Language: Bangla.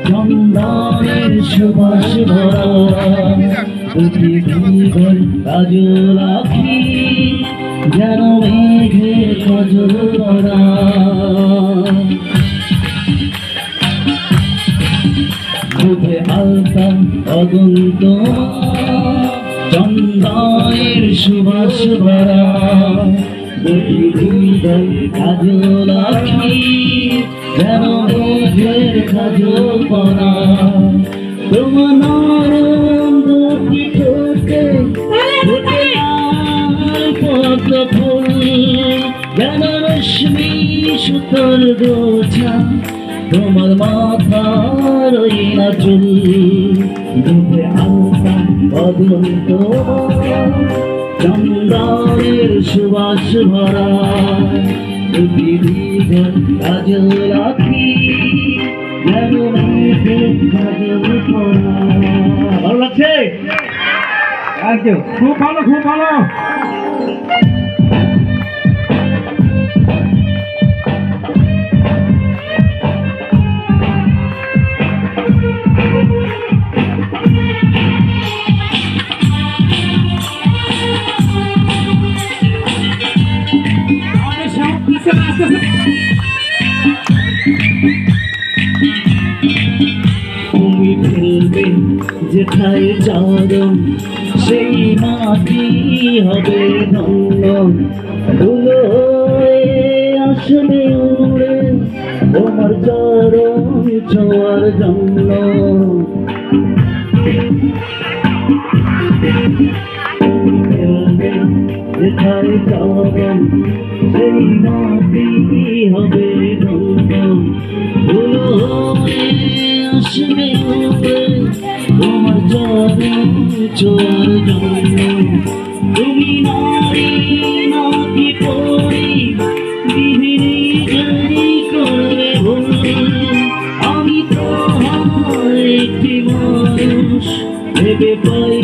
চন্দনের সুবাস ভরা দুটি ফুল কাজল আখি যেন মেঘে কাজল ভরা মুখে আলতা অগন্ত চন্দনের সুবাস ভরা দুটি ফুল কাজল আখি যেন মেঘের কাজল ভরা তোমার নরম দুটি ঠোঁটে ফুটে লাল পদ্ম ফুল যেন রশ্মি সুতোর গোছা তোমার মাথার ওই চুল দুধে আলতা অদন্ত চন্দনের সুবাস ভরা দুটি দীঘল কাজল আখি যেন মেঘের কাজল ভরা। ভালো লাগছে? Thank you. খুব ভালো, খুব ভালো। তুমি ফেলবে যেথায় চরণ সেই মাটি হবে ধন্য ধুলো আসবে উড়ে তোমার চরণ ছোঁয়ার জন্য যেথায় চরণ সেই মাটি হবে ধন্য ধুলো আসবে তোমার চরণ ছোঁয়ার জন্য তুমি নারী নাকি পরি বিধিনি জানি করবে ভুল আমি তো একটি মানুষ ভেবে পাই